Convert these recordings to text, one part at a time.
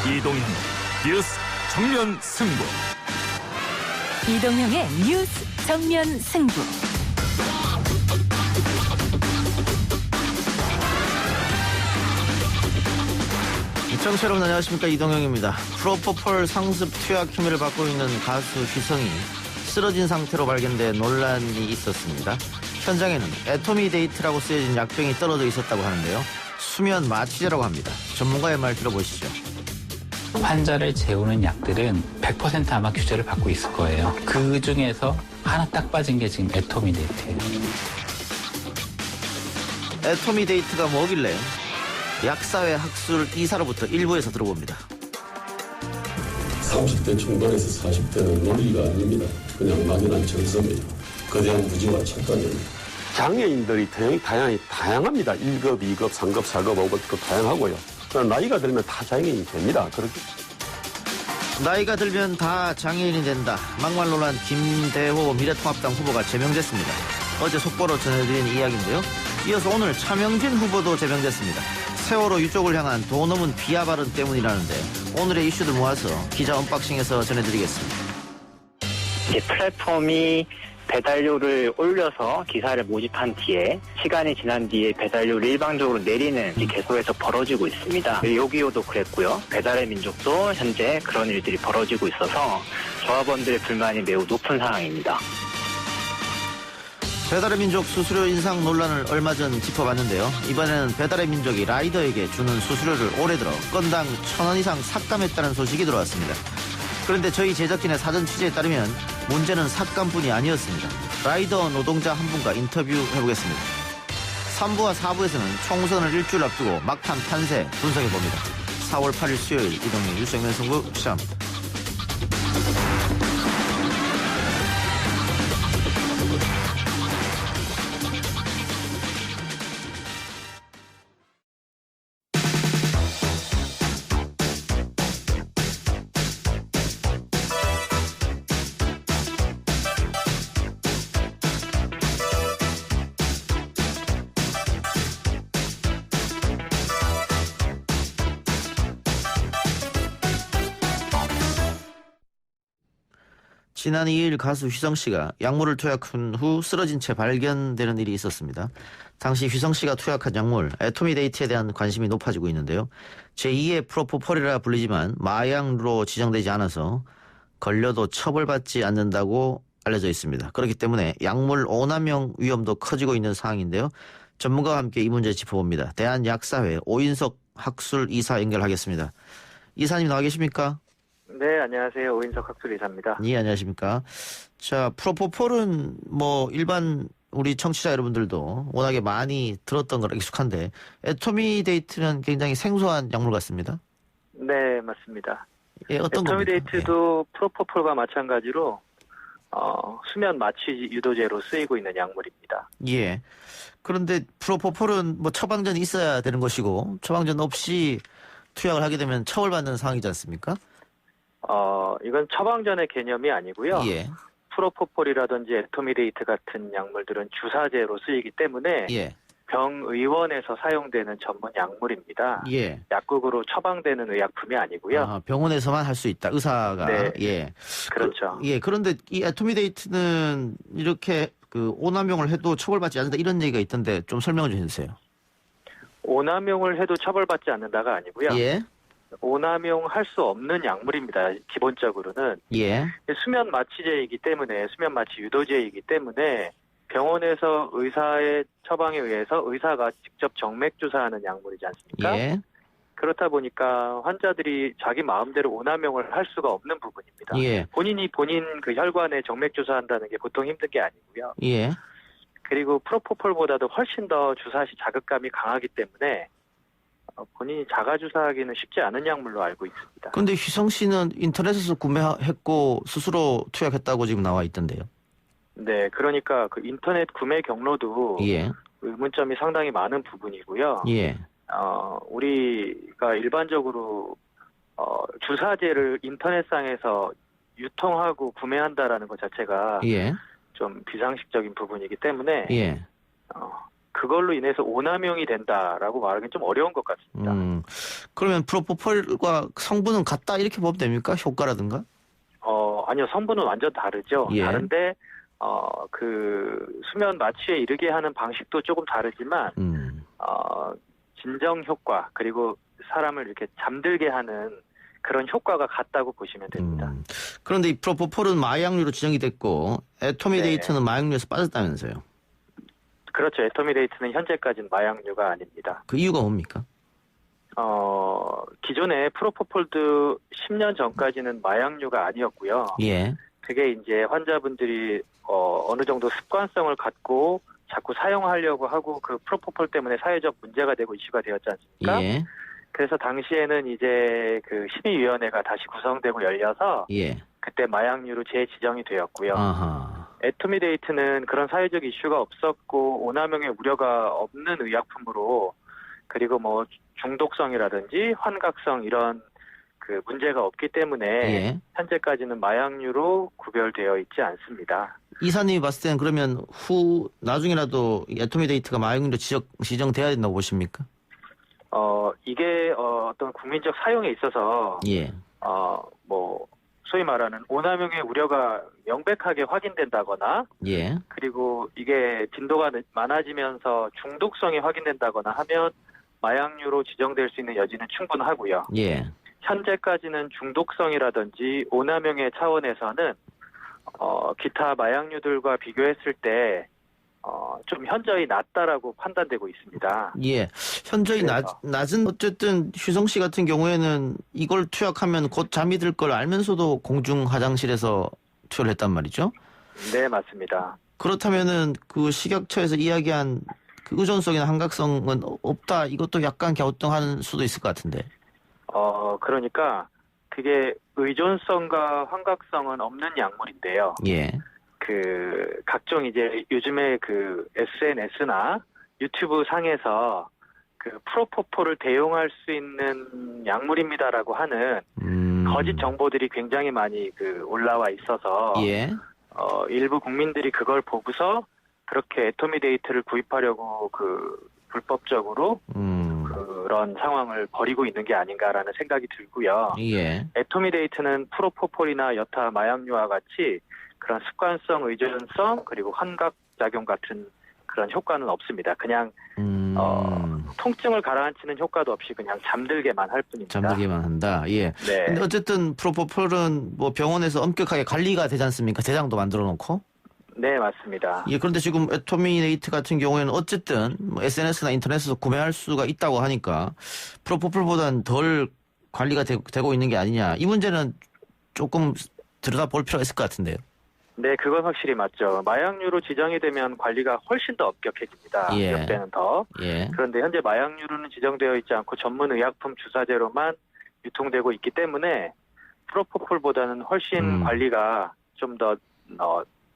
이동형 뉴스 정면 승부. 이동형의 뉴스 정면 승부. 시청자 여러분 안녕하십니까, 이동형입니다. 프로포폴 상습 투약 혐의를 받고 있는 가수 휘성이 쓰러진 상태로 발견된 논란이 있었습니다. 현장에는 애토미데이트라고 쓰여진 약병이 떨어져 있었다고 하는데요. 수면 마취제라고 합니다. 전문가의 말 들어보시죠. 환자를 재우는 약들은 100% 아마 규제를 받고 있을 거예요. 그 중에서 하나 딱 빠진 게 지금 애토미데이트예요. 애토미데이트가 뭐길래? 약사회 학술 이사로부터 일부에서 들어봅니다. 30대 중반에서 40대는 논리가 아닙니다. 그냥 막연한 정서입니다. 거대한 무지와 착각입니다. 장애인들이 다양합니다. 1급, 2급, 3급, 4급, 5급도 다양하고요. 나이가 들면 다 장애인이 됩니다. 그렇게. 나이가 들면 다 장애인이 된다. 막말 논란 김대호 미래통합당 후보가 제명됐습니다. 어제 속보로 전해드린 이야기인데요. 이어서 오늘 차명진 후보도 제명됐습니다. 세월호 유족을 향한 도 넘은 비하 발언 때문이라는데 오늘의 이슈들 모아서 기자 언박싱에서 전해드리겠습니다. 플랫폼이 배달료를 올려서 기사를 모집한 뒤에 시간이 지난 뒤에 배달료를 일방적으로 내리는 일이 계속해서 벌어지고 있습니다. 요기요도 그랬고요. 배달의 민족도 현재 그런 일들이 벌어지고 있어서 조합원들의 불만이 매우 높은 상황입니다. 배달의 민족 수수료 인상 논란을 얼마 전 짚어봤는데요. 이번에는 배달의 민족이 라이더에게 주는 수수료를 올해 들어 건당 1,000원 이상 삭감했다는 소식이 들어왔습니다. 그런데 저희 제작진의 사전 취재에 따르면 문제는 삭감뿐이 아니었습니다. 라이더 노동자 한 분과 인터뷰해보겠습니다. 3부와 4부에서는 총선을 일주일 앞두고 막판 판세 분석해봅니다. 4월 8일 수요일 이동형 뉴스 정면 승부 시작합니다. 지난 2일 가수 휘성 씨가 약물을 투약한 후 쓰러진 채 발견되는 일이 있었습니다. 당시 휘성 씨가 투약한 약물 애토미데이트에 대한 관심이 높아지고 있는데요. 제2의 프로포폴이라 불리지만 마약으로 지정되지 않아서 걸려도 처벌받지 않는다고 알려져 있습니다. 그렇기 때문에 약물 오남용 위험도 커지고 있는 상황인데요. 전문가와 함께 이 문제 짚어봅니다. 대한약사회 오인석 학술 이사 연결하겠습니다. 이사님 나와 계십니까? 네, 안녕하세요. 오인석 학술이사입니다. 예, 안녕하십니까. 자, 프로포폴은 뭐 일반 우리 청취자 여러분들도 워낙에 많이 들었던 거라 익숙한데 애토미데이트는 굉장히 생소한 약물 같습니다. 네, 맞습니다. 예, 어떤 겁니까? 애토미데이트도 프로포폴과 마찬가지로 수면 마취 유도제로 쓰이고 있는 약물입니다. 예. 그런데 프로포폴은 뭐 처방전이 있어야 되는 것이고 처방전 없이 투약을 하게 되면 처벌받는 상황이지 않습니까? 이건 처방전의 개념이 아니고요. 예. 프로포폴이라든지 애토미데이트 같은 약물들은 주사제로 쓰이기 때문에 예. 병의원에서 사용되는 전문 약물입니다. 예. 약국으로 처방되는 의약품이 아니고요. 병원에서만 할 수 있다. 의사가. 네. 예. 그렇죠. 예. 그런데 이 애토미데이트는 이렇게 그 오남용을 해도 처벌받지 않는다 이런 얘기가 있던데 좀 설명을 좀 해주세요. 오남용을 해도 처벌받지 않는다가 아니고요. 예. 오남용 할 수 없는 약물입니다. 기본적으로는. 예. 수면 마취제이기 때문에 수면 마취 유도제이기 때문에 병원에서 의사의 처방에 의해서 의사가 직접 정맥 주사하는 약물이지 않습니까? 예. 그렇다 보니까 환자들이 자기 마음대로 오남용을 할 수가 없는 부분입니다. 예. 본인이 본인 그 혈관에 정맥 주사한다는 게 보통 힘든 게 아니고요. 예. 그리고 프로포폴보다도 훨씬 더 주사 시 자극감이 강하기 때문에 본인이 자가 주사하기는 쉽지 않은 약물로 알고 있습니다. 그런데 휘성 씨는 인터넷에서 구매했고 스스로 투약했다고 지금 나와 있던데요. 네, 그러니까 그 인터넷 구매 경로도 예. 의문점이 상당히 많은 부분이고요. 예. 우리가 일반적으로 주사제를 인터넷상에서 유통하고 구매한다라는 것 자체가 예. 좀 비상식적인 부분이기 때문에 예. 그걸로 인해서 오남용이 된다라고 말하기는 좀 어려운 것 같습니다. 그러면 프로포폴과 성분은 같다 이렇게 보면 됩니까? 효과라든가? 아니요, 성분은 완전 다르죠. 예. 다른데 그 수면 마취에 이르게 하는 방식도 조금 다르지만 진정 효과 그리고 사람을 이렇게 잠들게 하는 그런 효과가 같다고 보시면 됩니다. 그런데 이 프로포폴은 마약류로 지정이 됐고 에토미데이트는 마약류에서 빠졌다면서요? 그렇죠. 에토미데이트는 현재까지는 마약류가 아닙니다. 그 이유가 뭡니까? 기존에 프로포폴도 10년 전까지는 마약류가 아니었고요. 예. 그게 이제 환자분들이 어느 정도 습관성을 갖고 자꾸 사용하려고 하고 그 프로포폴 때문에 사회적 문제가 되고 이슈가 되었지 않습니까? 예. 그래서 당시에는 이제 그 심의위원회가 다시 구성되고 열려서 예. 그때 마약류로 재지정이 되었고요. 아하. 에토미데이트는 그런 사회적 이슈가 없었고 오남용의 우려가 없는 의약품으로 그리고 뭐 중독성이라든지 환각성 이런 그 문제가 없기 때문에 예. 현재까지는 마약류로 구별되어 있지 않습니다. 이사님이 봤을 때는 그러면 나중이라도 에토미데이트가 마약류로 지정돼야 된다고 보십니까? 이게 어떤 국민적 사용에 있어서 예. 뭐 소위 말하는 오남용의 우려가 명백하게 확인된다거나 예. 그리고 이게 빈도가 많아지면서 중독성이 확인된다거나 하면 마약류로 지정될 수 있는 여지는 충분하고요. 예. 현재까지는 중독성이라든지 오남용의 차원에서는 기타 마약류들과 비교했을 때 좀 현저히 낮다라고 판단되고 있습니다. 예. 현저히 그래서. 낮은 어쨌든 휴성 씨 같은 경우에는 이걸 투약하면 곧 잠이 들 걸 알면서도 공중 화장실에서 투여를 했단 말이죠. 네, 맞습니다. 그렇다면은 그 식약처에서 이야기한 그 의존성이나 환각성은 없다. 이것도 약간 갸우뚱하는 수도 있을 것 같은데. 그러니까 그게 의존성과 환각성은 없는 약물인데요. 예. 그 각종 이제 요즘에 그 SNS나 유튜브 상에서 그 프로포폴을 대용할 수 있는 약물입니다라고 하는 거짓 정보들이 굉장히 많이 그 올라와 있어서 예. 일부 국민들이 그걸 보고서 그렇게 에토미데이트를 구입하려고 그 불법적으로 그런 상황을 벌이고 있는 게 아닌가라는 생각이 들고요. 예. 에토미데이트는 프로포폴이나 여타 마약류와 같이 그런 습관성, 의존성 그리고 환각작용 같은 그런 효과는 없습니다. 그냥 통증을 가라앉히는 효과도 없이 그냥 잠들게만 할 뿐입니다. 잠들게만 한다. 예. 네. 근데 어쨌든 프로포폴은 뭐 병원에서 엄격하게 관리가 되지 않습니까? 대장도 만들어 놓고. 네, 맞습니다. 예. 그런데 지금 에토미데이트 같은 경우에는 어쨌든 뭐 SNS나 인터넷에서 구매할 수가 있다고 하니까 프로포폴보다는 덜 관리가 되고 있는 게 아니냐. 이 문제는 조금 들여다볼 필요가 있을 것 같은데요. 네, 그건 확실히 맞죠. 마약류로 지정이 되면 관리가 훨씬 더 엄격해집니다. 예. 몇 배는 더. 예. 그런데 현재 마약류로는 지정되어 있지 않고 전문 의약품 주사제로만 유통되고 있기 때문에 프로포폴보다는 훨씬 관리가 좀 더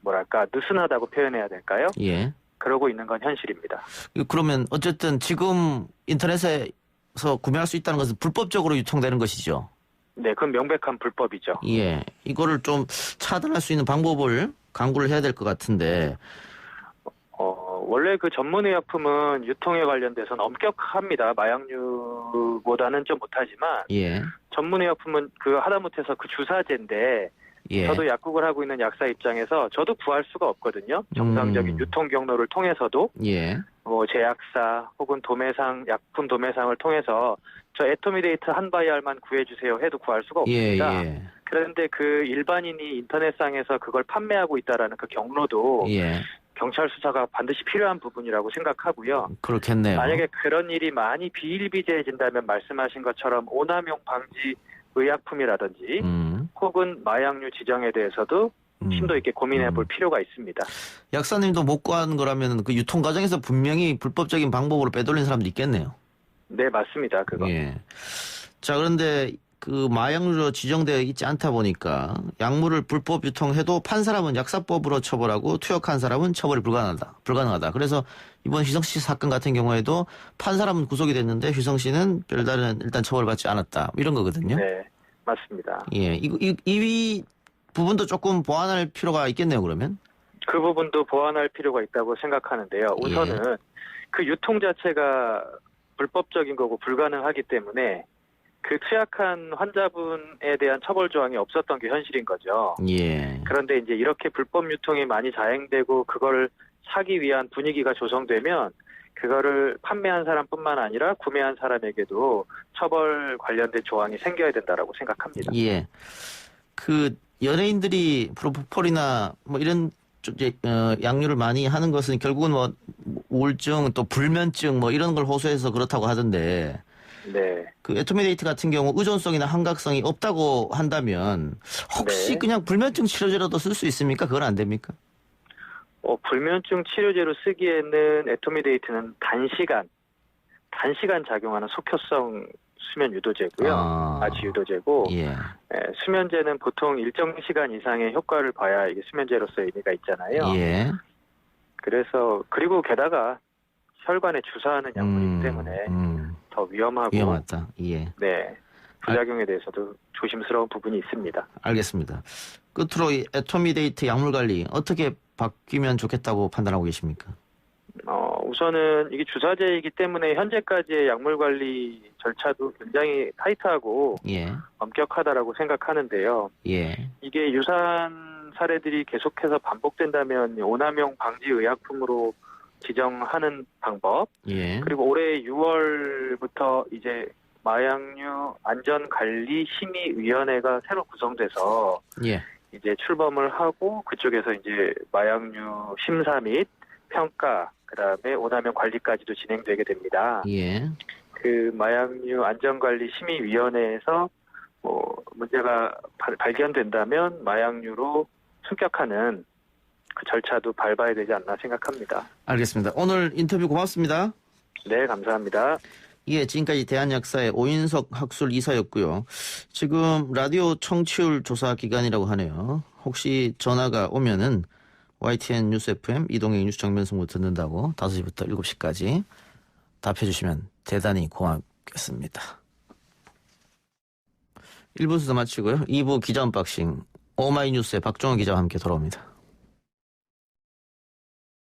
뭐랄까 느슨하다고 표현해야 될까요? 예. 그러고 있는 건 현실입니다. 그러면 어쨌든 지금 인터넷에서 구매할 수 있다는 것은 불법적으로 유통되는 것이죠. 네, 그건 명백한 불법이죠. 예. 이거를 좀 차단할 수 있는 방법을 강구를 해야 될 것 같은데. 원래 그 전문의약품은 유통에 관련돼서는 엄격합니다. 마약류보다는 좀 못하지만. 예. 전문의약품은 그 하다못해서 그 주사제인데. 예. 저도 약국을 하고 있는 약사 입장에서 저도 구할 수가 없거든요. 정상적인 유통 경로를 통해서도. 예. 뭐 제약사 혹은 도매상, 약품 도매상을 통해서 저 에토미데이트 한 바이알만 구해주세요 해도 구할 수가 없습니다. 예. 그런데 그 일반인이 인터넷상에서 그걸 판매하고 있다라는 그 경로도 예. 경찰 수사가 반드시 필요한 부분이라고 생각하고요. 그렇겠네요. 만약에 그런 일이 많이 비일비재해진다면 말씀하신 것처럼 오남용 방지 의약품이라든지 혹은 마약류 지정에 대해서도 심도 있게 고민해 볼 필요가 있습니다. 약사님도 못 구하는 거라면 그 유통 과정에서 분명히 불법적인 방법으로 빼돌린 사람도 있겠네요. 네, 맞습니다. 그거. 예. 자, 그런데 그 마약류로 지정되어 있지 않다 보니까 약물을 불법 유통해도 판 사람은 약사법으로 처벌하고 투약한 사람은 처벌이 불가능하다. 그래서 이번 휘성 씨 사건 같은 경우에도 판 사람은 구속이 됐는데 휘성 씨는 별다른 일단 처벌받지 않았다. 이런 거거든요. 네, 맞습니다. 예. 이 부분도 조금 보완할 필요가 있겠네요, 그러면. 그 부분도 보완할 필요가 있다고 생각하는데요. 우선은 그 유통 자체가 불법적인 거고 불가능하기 때문에 그 투약한 환자분에 대한 처벌 조항이 없었던 게 현실인 거죠. 예. 그런데 이제 이렇게 불법 유통이 많이 자행되고 그걸 사기 위한 분위기가 조성되면 그거를 판매한 사람뿐만 아니라 구매한 사람에게도 처벌 관련된 조항이 생겨야 된다라고 생각합니다. 예. 그 연예인들이 프로포폴이나 뭐 이런 약류를 많이 하는 것은 결국은 뭐 우울증 또 불면증 뭐 이런 걸 호소해서 그렇다고 하던데. 네. 그 에토미데이트 같은 경우 의존성이나 환각성이 없다고 한다면 혹시 네. 그냥 불면증 치료제로도 쓸 수 있습니까? 그건 안 됩니까? 불면증 치료제로 쓰기에는 에토미데이트는 단시간 작용하는 속효성 수면 유도제고요. 아치 유도제고 예. 수면제는 보통 일정 시간 이상의 효과를 봐야 이게 수면제로서 의미가 있잖아요. 예. 그래서 그리고 게다가 혈관에 주사하는 약물이기 때문에 더 위험하고 위험하다. 예. 네. 부작용에 대해서도 조심스러운 부분이 있습니다. 알겠습니다. 끝으로 이 에토미데이트 약물 관리 어떻게 바뀌면 좋겠다고 판단하고 계십니까? 우선은 이게 주사제이기 때문에 현재까지의 약물 관리 절차도 굉장히 타이트하고 예. 엄격하다라고 생각하는데요. 예. 이게 유사한 사례들이 계속해서 반복된다면 오남용 방지 의약품으로 지정하는 방법, 예. 그리고 올해 6월부터 이제 마약류 안전관리심의위원회가 새로 구성돼서 예. 이제 출범을 하고 그쪽에서 이제 마약류 심사 및 평가, 그다음에 오남용 관리까지도 진행되게 됩니다. 예. 그 마약류 안전관리심의위원회에서 문제가 발견된다면 마약류로 승격하는 그 절차도 밟아야 되지 않나 생각합니다. 알겠습니다. 오늘 인터뷰 고맙습니다. 네, 감사합니다. 예, 지금까지 대한약사의 오인석 학술 이사였고요. 지금 라디오 청취율 조사 기간이라고 하네요. 혹시 전화가 오면은 YTN 뉴스 FM 이동의 뉴스 정면승부 듣는다고 5시부터 7시까지 답해 주시면 대단히 고맙겠습니다. 1부 수사 마치고요. 2부 기자 언박싱 오마이뉴스의 박종원 기자와 함께 돌아옵니다.